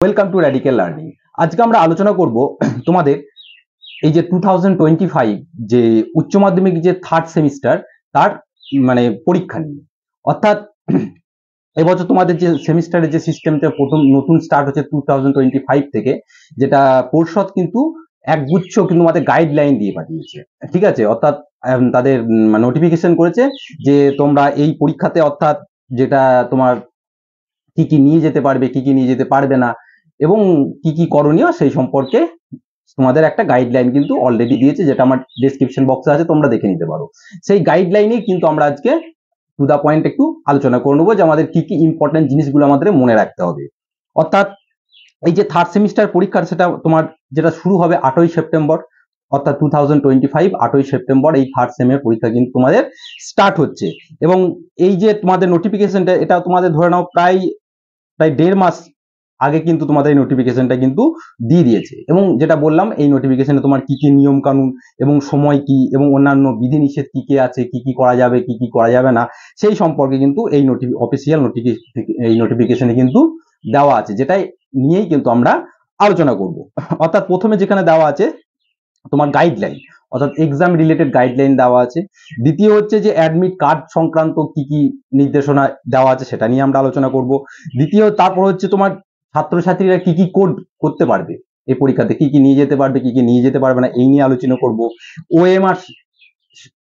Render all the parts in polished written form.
Welcome to radical learning. আজকে আমরা আলোচনা করব তোমাদের এই যে 2025 যে উচ্চ মাধ্যমিক যে থার্ড সেমিস্টার তার পরীক্ষা নিয়ে। অর্থাৎ এবছর তোমাদের যে সেমিস্টারের যে সিস্টেমটা প্রথম নতুন স্টার্ট হচ্ছে 2025 থেকে, যেটা পর্ষদ কিন্তু একগুচ্ছ কিন্তু আমাদের গাইডলাইন দিয়ে পাঠিয়েছে। ঠিক আছে, অর্থাৎ তাদের নোটিফিকেশন করেছে যে তোমরা এই পরীক্ষাতে, অর্থাৎ যেটা তোমার কি কি নিয়ে যেতে পারবে, কি কি নিয়ে যেতে পারবে না, এবং কি কি করণীয় সেই সম্পর্কে তোমাদের একটা গাইডলাইন কিন্তু অলরেডি দিয়েছে, যেটা আমার ডেসক্রিপশন বক্সে আছে, তোমরা দেখে নিতে পারো। সেই গাইডলাইনে কিন্তু আমরা আজকে টু দা পয়েন্ট একটু আলোচনা করে নেবো যে আমাদের কি কি ইম্পর্টেন্ট জিনিসগুলো আমাদের মনে রাখতে হবে। অর্থাৎ এই যে থার্ড সেমিস্টার পরীক্ষা, সেটা তোমার যেটা শুরু হবে 8ই সেপ্টেম্বর, অর্থাৎ 2025 8ই সেপ্টেম্বর এই থার্ড সেমের পরীক্ষা কিন্তু তোমাদের স্টার্ট হচ্ছে। এবং এই যে তোমাদের নোটিফিকেশনটা, এটা তোমাদের ধরে নাও প্রায় 1.5 মাস আগে কিন্তু তোমাদের এই নোটিফিকেশনটা কিন্তু দিয়ে দিয়েছে। এবং যেটা বললাম, এই নোটিফিকেশনে তোমার কি কি নিয়ম কানুন এবং সময় কি এবং অন্যান্য বিধিনিষেধ কি কি আছে, কি কি করা যাবে, কি কি করা যাবে না, সেই সম্পর্কে কিন্তু এই অফিসিয়াল নোটিফিকেশনে কিন্তু দেওয়া আছে, যেটাই নিয়েই কিন্তু আমরা আলোচনা করব। অর্থাৎ প্রথমে যেখানে দেওয়া আছে তোমার গাইডলাইন, অর্থাৎ এক্সাম রিলেটেড গাইডলাইন দেওয়া আছে। দ্বিতীয় হচ্ছে যে অ্যাডমিট কার্ড সংক্রান্ত কি কি নির্দেশনা দেওয়া আছে, সেটা নিয়ে আমরা আলোচনা করব। দ্বিতীয়, তারপর হচ্ছে তোমার ছাত্রছাত্রীরা কি কি কোড করতে পারবে এই পরীক্ষাতে, কি কি নিয়ে যেতে পারবে, কি কি নিয়ে যেতে পারবে না, এই নিয়ে আলোচনা করব। ওএমআর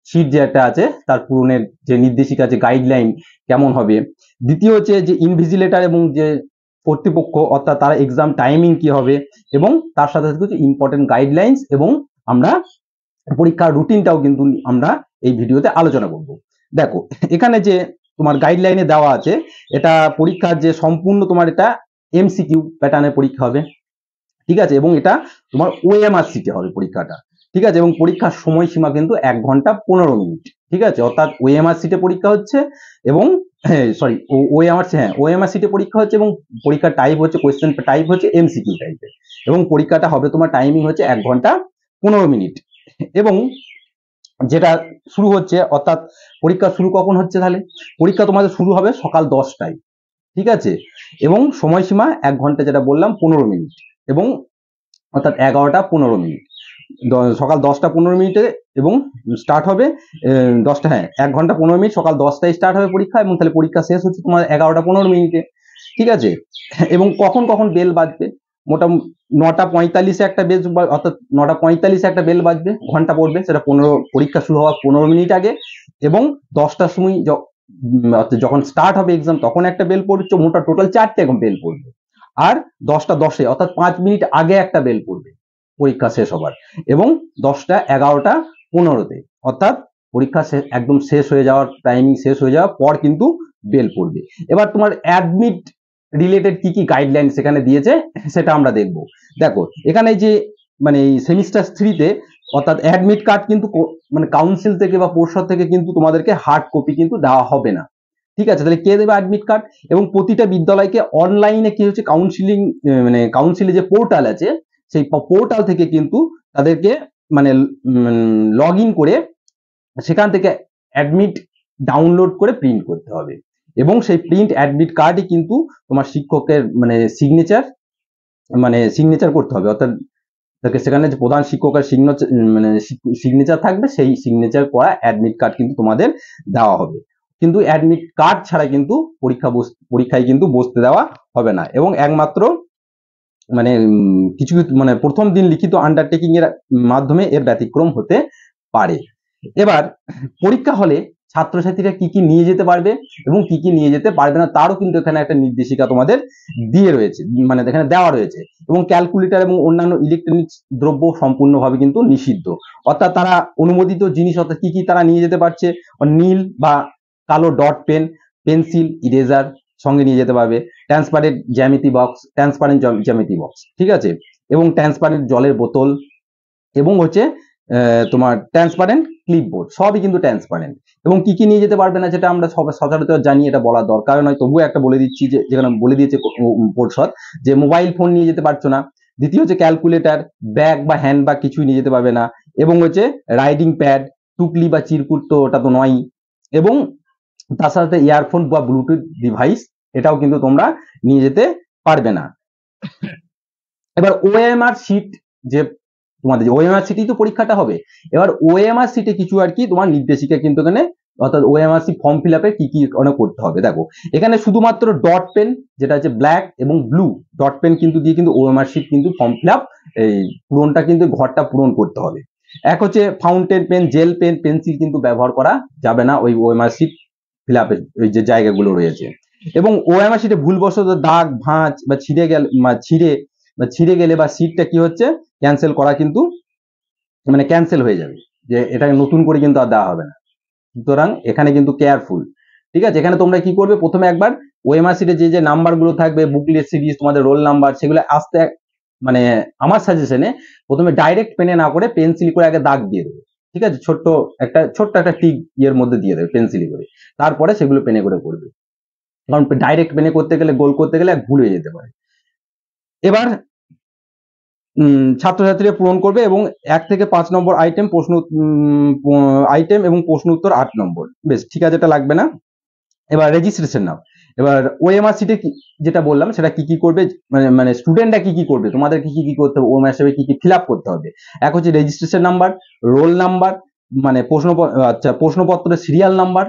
শিট যে একটা আছে, তার পূরণের যে নির্দেশিকা, যে গাইডলাইন কেমন হবে। দ্বিতীয় হচ্ছে যে ইনভিজিলেটর এবং যে কর্তৃপক্ষ, অর্থাৎ তারা এক্সাম টাইমিং কি হবে, এবং তার সাথে সাথে কিছু ইম্পর্টেন্ট গাইডলাইন্স এবং আমরা পরীক্ষার রুটিনটাও কিন্তু আমরা এই ভিডিওতে আলোচনা করব। দেখো, এখানে যে তোমার গাইডলাইনে দেওয়া আছে, এটা পরীক্ষার যে সম্পূর্ণ তোমার এটা এমসিকিউ প্যাটার্নের পরীক্ষা হবে। ঠিক আছে, এবং এটা তোমার ওএমআর সিটে হবে পরীক্ষাটা। ঠিক আছে, এবং পরীক্ষার সময়সীমা কিন্তু 1 ঘন্টা 15 মিনিট। ঠিক আছে, অর্থাৎ ওএমআর সিটে পরীক্ষা হচ্ছে, এবং সরি ওএমআর সিটে পরীক্ষা হচ্ছে, এবং পরীক্ষার টাইপ হচ্ছে, কোয়েশ্চেন টাইপ হচ্ছে এমসিকিউ টাইপের, এবং পরীক্ষাটা হবে তোমার টাইমিং হচ্ছে 1 ঘন্টা 15 মিনিট। এবং যেটা শুরু হচ্ছে, অর্থাৎ পরীক্ষা শুরু কখন হচ্ছে, তাহলে পরীক্ষা তোমাদের শুরু হবে সকাল 10টায়। ঠিক আছে, এবং সময়সীমা 1 ঘন্টা, যেটা বললাম 15 মিনিট, এবং অর্থাৎ 11টা 15 মিনিট, সকাল 10টা 15 মিনিটে, এবং স্টার্ট হবে 10টা, 1 ঘন্টা 15 মিনিট, সকাল 10টায় স্টার্ট হবে পরীক্ষা, এবং তাহলে পরীক্ষা শেষ হচ্ছে তোমার 11টা 15 মিনিটে। ঠিক আছে, এবং কখন কখন বেল বাজবে, মোটামুটি 9টা 45-এ একটা বেল, অর্থাৎ 9টা 45-এ একটা বেল বাজবে, ঘন্টা পড়বে, সেটা পরীক্ষা শুরু হওয়ার 15 মিনিট আগে। এবং 10টার সময় যখন স্টার্ট হবে এক্সাম, তখন একটা বেল পড়বে, মোটা টোটাল 4টে বেল পড়বে। আর 10টা 10-এ, অর্থাৎ 5 মিনিট আগে একটা বেল পড়বে পরীক্ষা শেষ হবার, এবং 10টা 11টা 15-তে, অর্থাৎ পরীক্ষা একদম শেষ হয়ে যাওয়ার টাইমিং শেষ হয়ে যাওয়ার পর কিন্তু বেল পড়বে। এবার তোমার অ্যাডমিট রিলেটেড কি কি গাইডলাইন সেখানে দিয়েছে, সেটা আমরা দেখব। দেখো, এখানে যে এই সেমিস্টার 3-তে, অর্থাৎ অ্যাডমিট কার্ড কিন্তু কাউন্সিল থেকে বা পর্ষদ থেকে কিন্তু তোমাদেরকে হার্ড কপি কিন্তু দেওয়া হবে না। ঠিক আছে, তাহলে কে দেবে অ্যাডমিট কার্ড? এবং প্রতিটা বিদ্যালয়কে অনলাইনে কি হচ্ছে, কাউন্সিলে যে পোর্টাল আছে, সেই পোর্টাল থেকে কিন্তু তাদেরকে লগ ইন করে সেখান থেকে অ্যাডমিট ডাউনলোড করে প্রিন্ট করতে হবে। এবং সেই প্রিন্ট অ্যাডমিট কার্ডই কিন্তু তোমার শিক্ষকের সিগনেচার করতে হবে, অর্থাৎ সেখানে যে প্রধান শিক্ষকের সিগনেচার থাকবে, সেই সিগনেচার করা অ্যাডমিট কার্ড কিন্তু তোমাদের দেওয়া হবে। কিন্তু অ্যাডমিট কার্ড ছাড়া কিন্তু পরীক্ষায় কিন্তু বসতে দেওয়া হবে না। এবং একমাত্র কিছু প্রথম দিন লিখিত আন্ডারটেকিং এর মাধ্যমে এর ব্যতিক্রম হতে পারে। এবার পরীক্ষা হলে ছাত্রছাত্রীরা কি কি নিয়ে যেতে পারবে এবং কি কি নিয়ে যেতে পারবে না, তারও কিন্তু এখানে একটা নির্দেশিকা তোমাদের দিয়ে রয়েছে, এখানে দেওয়া রয়েছে। এবং ক্যালকুলেটর এবং অন্যান্য ইলেকট্রনিক্স দ্রব্য সম্পূর্ণভাবে কিন্তু নিষিদ্ধ। অর্থাৎ তারা অনুমোদিত জিনিস, অর্থাৎ কি কি তারা নিয়ে যেতে পারছে, নীল বা কালো ডট পেন, পেন্সিল, ইরেজার সঙ্গে নিয়ে যেতে পারবে, ট্রান্সপারেন্ট জ্যামিতি বক্স, ঠিক আছে, এবং ট্রান্সপারেন্ট জলের বোতল, এবং হচ্ছে তোমার ট্রান্সপারেন্ট ক্লিপবোর্ড, সবই কিন্তু ট্রান্সপারেন্ট। এবং কি কি নিয়ে যেতে পারবে না, যেটা আমরা সবাই সচরাচর জানি, এটা বলার দরকার নয়, তবুও একটা বলে দিচ্ছি, যে যেখানে বলে দিয়েছে পরিষদ, যে মোবাইল ফোন নিয়ে যেতে পারছো না। দ্বিতীয় হচ্ছে ক্যালকুলেটর, ব্যাগ বা হ্যান্ড ব্যাগ কিছুই নিয়ে যেতে পারবে না। এবং হচ্ছে রাইডিং প্যাড, টুকলি বা চিরকুট, তো ওটা তো নয়। এবং তার সাথে ইয়ারফোন বা ব্লুটুথ ডিভাইস, এটাও কিন্তু তোমরা নিয়ে যেতে পারবে না। এবার ওএমআর শিট, যে তোমাদের ওএমআর শিটেই তো পরীক্ষাটা হবে। এবার ওএমআর শিটে কিছু আর কি তোমার নির্দেশিকা কিন্তু এখানে, অর্থাৎ ওএমআর শি ফর্ম ফিল আপে কি কি করতে হবে দেখো। এখানে শুধুমাত্র ডট পেন, যেটা হচ্ছে ব্ল্যাক এবং ব্লু ডট পেন কিন্তু দিয়ে কিন্তু ওএমআর শিট কিন্তু ফর্ম ফিল আপ এই পূরণটা কিন্তু ঘরটা পূরণ করতে হবে। এক হচ্ছে fountain pen, gel pen, pencil কিন্তু ব্যবহার করা যাবে না ওই ওএমআর শিট ফিল আপের ওই যে জায়গাগুলো রয়েছে। এবং ওএমআর শিটে ভুলবশত দাগ, ভাঁজ বা ছিঁড়ে গেলে বা সিটটা কি হচ্ছে ক্যান্সেল করা কিন্তু মানে ক্যান্সেল হয়ে যাবে, যে এটাকে নতুন করে কিন্তু আর দেওয়া হবে না। সুতরাং এখানে কিন্তু কেয়ারফুল, ঠিক আছে। এখানে তোমরা কি করবে, প্রথমে একবার ওএমআর শিটে যে যে নাম্বার গুলো থাকবে, বুকলেট সিরিজ, তোমাদের রোল নাম্বার, সেগুলো আস্তে মানে আমার সাজেশনে প্রথমে ডাইরেক্ট পেনে না করে পেন্সিল করে আগে দাগ দিয়ে দেবে, ঠিক আছে। ছোট্ট একটা টিক ইয়ের মধ্যে দিয়ে দেবে পেন্সিল করে, তারপরে সেগুলো পেনে করে করবে। কারণ ডাইরেক্ট পেনে করতে গেলে, গোল করতে গেলে ভুল হয়ে যেতে পারে। এবার ছাত্রছাত্রীরা পূরণ করবে এবং 1 থেকে 5 নম্বর আইটেম এবং প্রশ্ন উত্তর 8 নম্বর। বেশ, ঠিক আছে, এটা লাগবে না। এবার রেজিস্ট্রেশন নাও। এবার ওএমআর শিটে যেটা বললাম সেটা কি কি করবে, মানে স্টুডেন্টরা কি কি করবে, তোমাদের কি কি করতে হবে, ওএমআর হিসেবে কি কি ফিল আপ করতে হবে। এক হচ্ছে রেজিস্ট্রেশন নাম্বার, রোল নাম্বার, মানে প্রশ্নপত্রের সিরিয়াল নাম্বার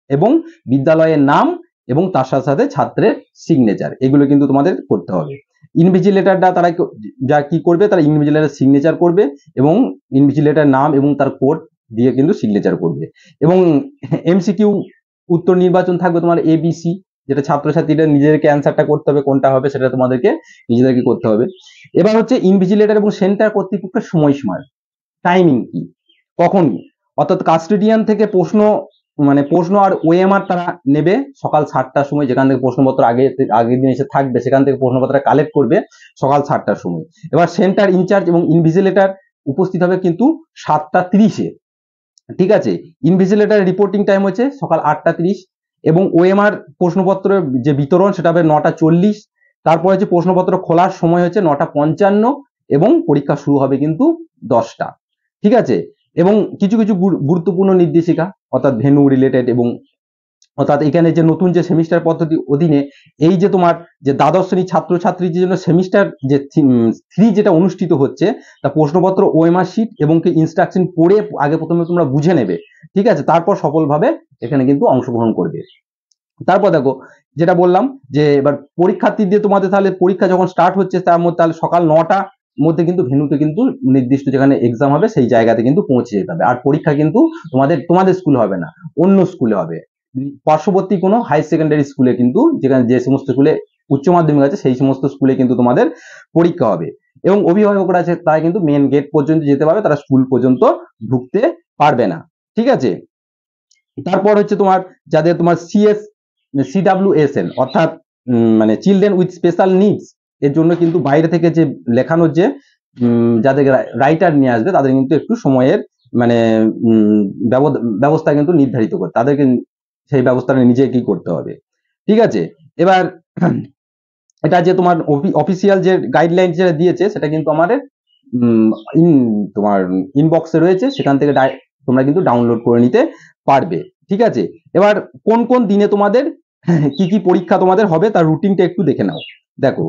এবং বিদ্যালয়ের নাম এবং তার সাথে সাথে ছাত্রের সিগনেচার, এগুলো কিন্তু তোমাদের করতে হবে। ইনভিজিলেটররা তারা যা কি করবে, তারা ইনভিজিলেটর সিগনেচার করবে এবং ইনভিজিলেটর নাম এবং তার কোড দিয়ে কিন্তু সিগনেচার করবে। এবং এমসিকিউ উত্তর নির্বাচন থাকবে তোমার এবিসি, যেটা ছাত্রছাত্রীরা নিজেদেরকে অ্যান্সারটা করতে হবে, কোনটা হবে সেটা তোমাদেরকে নিজেদেরকে করতে হবে। এবার হচ্ছে ইনভিজিলেটর এবং সেন্টার কর্তৃপক্ষের সময়সীমা, টাইমিং কি, কখন, অর্থাৎ কাস্টোডিয়ান থেকে প্রশ্ন আর ওএমআর তারা নেবে সকাল 7টার সময়, যেখান থেকে প্রশ্নপত্র আগের দিন এসে থাকবে সেখান থেকে প্রশ্নপত্র কালেক্ট করবে সকাল 7টার সময়। এবার সেন্টার ইনচার্জ এবং ইনভিজিলেটর উপস্থিত হবে কিন্তু 7টা 30-এ, ঠিক আছে। ইনভিজিলেটর রিপোর্টিং টাইম হচ্ছে সকাল 8টা 30 এবং ওএমআর প্রশ্নপত্রের যে বিতরণ সেটা হবে 9টা 40। তারপরে হচ্ছে প্রশ্নপত্র খোলার সময় হচ্ছে 9টা 55 এবং পরীক্ষা শুরু হবে কিন্তু 10টা, ঠিক আছে। এবং কিছু কিছু গুরুত্বপূর্ণ নির্দেশিকা, অর্থাৎ ভেন্যু রিলেটেড, এবং অর্থাৎ এখানে যে নতুন যে সেমিস্টার পদ্ধতি অধীনে এই যে তোমার যে দ্বাদশ শ্রেণীর ছাত্রছাত্রীর জন্য সেমিস্টার যে 3 যেটা অনুষ্ঠিত হচ্ছে, তা প্রশ্নপত্র, ওএমআর শিট এবং ইনস্ট্রাকশন পড়ে আগে প্রথমে তোমরা বুঝে নেবে, ঠিক আছে। তারপর সফলভাবে এখানে কিন্তু অংশগ্রহণ করবে। তারপর দেখো যেটা বললাম যে এবার পরীক্ষার্থীদের তোমাদের তাহলে পরীক্ষা যখন স্টার্ট হচ্ছে তার মধ্যে তাহলে সকাল 9টার মধ্যে কিন্তু ভেন্যুতে কিন্তু নির্দিষ্ট যেখানে এক্সাম হবে সেই জায়গাতে কিন্তু পৌঁছে যেতে হবে। আর পরীক্ষা কিন্তু তোমাদের স্কুলে হবে না, অন্য স্কুলে হবে, পার্শ্ববর্তী কোনো হাই সেকেন্ডারি স্কুলে কিন্তু, যেখানে যে সমস্ত স্কুলে উচ্চ মাধ্যমিক আছে সেই সমস্ত স্কুলে কিন্তু তোমাদের পরীক্ষা হবে। এবং অভিভাবকরা আছে তারা কিন্তু মেন গেট পর্যন্ত যেতে পারবে, তারা স্কুল পর্যন্ত ঢুকতে পারবে না, ঠিক আছে। তারপর হচ্ছে তোমার যাদের তোমার CWSN অর্থাৎ মানে চিলড্রেন উইথ স্পেশাল নিডস এর জন্য কিন্তু বাইরে থেকে যে লেখানোর যে যাদের রাইটার নিয়ে আসবে তাদের কিন্তু একটু সময়ের মানে ব্যবস্থা কিন্তু নির্ধারিত করে, তাদেরকে সেই ব্যবস্থাটা নিজে কি করতে হবে, ঠিক আছে। এবার এটা যে তোমার অফিসিয়াল যে গাইডলাইন যেটা দিয়েছে সেটা কিন্তু আমাদের তোমার ইনবক্সে রয়েছে, সেখান থেকে তোমরা কিন্তু ডাউনলোড করে নিতে পারবে, ঠিক আছে। এবার কোন কোন দিনে তোমাদের কি কি পরীক্ষা তোমাদের হবে তার রুটিনটা একটু দেখে নাও। দেখো,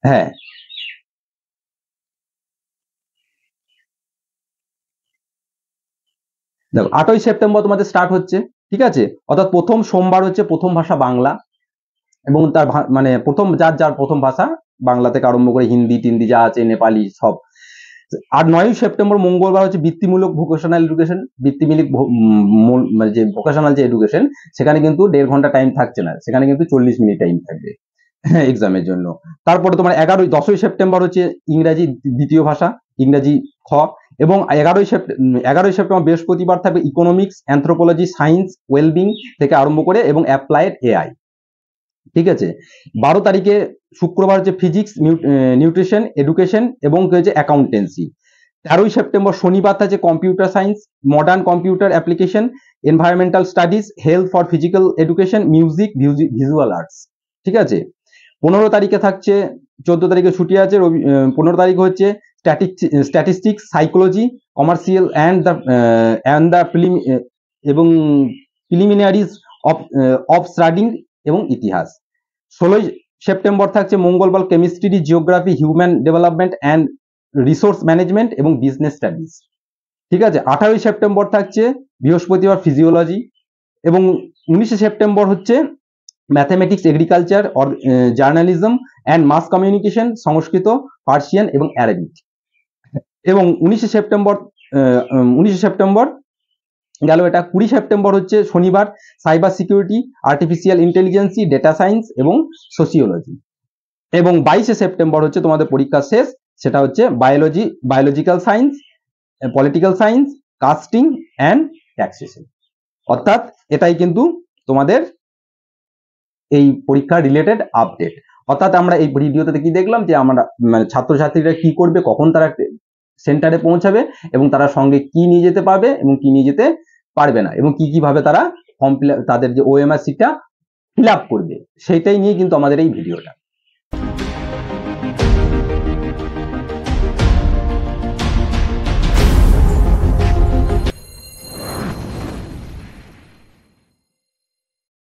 হ্যাঁ দেখো 8ই সেপ্টেম্বর তোমাদের স্টার্ট হচ্ছে, ঠিক আছে। অর্থাৎ প্রথম সোমবার হচ্ছে প্রথম ভাষা বাংলা এবং তার মানে যার প্রথম ভাষা বাংলা থেকে আরম্ভ করে হিন্দি টিন্দি যা আছে, নেপালি সব। আর 9ই সেপ্টেম্বর মঙ্গলবার হচ্ছে বৃত্তিমূলক ভোকেশনাল এডুকেশন, মানে যে ভোকেশনাল যে এডুকেশন সেখানে কিন্তু 1.5 ঘন্টা টাইম থাকছে না, সেখানে কিন্তু 40 মিনিট টাইম থাকবে এক্সামের জন্য। তারপরে তোমার 10ই সেপ্টেম্বর হচ্ছে ইংরাজি দ্বিতীয় ভাষা, ইংরাজি খ। এবং 11ই সেপ্টেম্বর বৃহস্পতিবার থাকবে ইকোনমিক্স, অ্যানথ্রোপোলজি, সায়েন্স, ওয়েলবিং থেকে আরম্ভ করে এবং অ্যাপ্লাইড এআই, ঠিক আছে। 12 তারিখে শুক্রবার হচ্ছে ফিজিক্স, নিউট্রিশন, এডুকেশন এবং হচ্ছে অ্যাকাউন্টেন্সি। 13ই সেপ্টেম্বর শনিবার থাকছে computer science, modern computer application, environmental studies, health for physical education, music, visual arts, ঠিক আছে। 15 তারিখে থাকছে, 14 তারিখে ছুটি আছে, 15 তারিখ হচ্ছে statistics, psychology, commercial and the এবং প্রিলিমিনারিজ অফ স্টাডিং এবং ইতিহাস। 16 সেপ্টেম্বর থাকছে মঙ্গলবার chemistry, geography, human development and resource management এবং বিজনেস স্টাডিজ। ঠিক আছে, 18 সেপ্টেম্বর থাকছে বৃহস্পতিবার ফিজিওলজি, এবং 19 সেপ্টেম্বর হচ্ছে mathematics, agriculture, journalism and mass communication, Sanskrit, Persian এবং অ্যারাবিক। এবং 19 সেপ্টেম্বর গেল এটা। 20 সেপ্টেম্বর হচ্ছে শনিবার cyber security, artificial intelligence, data science এবং সোসিওলজি। এবং 22 সেপ্টেম্বর হচ্ছে তোমাদের পরীক্ষা শেষ, সেটা হচ্ছে biological science, political science, costing and taxation. অর্থাৎ এটাই কিন্তু তোমাদের এই পরীক্ষা রিলেটেড আপডেট। অর্থাৎ আমরা এই ভিডিওতে কি দেখলাম যে আমরা মানে ছাত্রছাত্রীরা কি করবে, কখন তারা সেন্টারে পৌঁছাবে এবং তারা সঙ্গে কি নিয়ে যেতে পারবে এবং কি নিয়ে যেতে পারবে না, এবং কি কিভাবে তারা তাদের যে ওএমআর সিটটা ফিল আপ করবে, সেটাই নিয়ে কিন্তু আমাদের এই ভিডিওটা।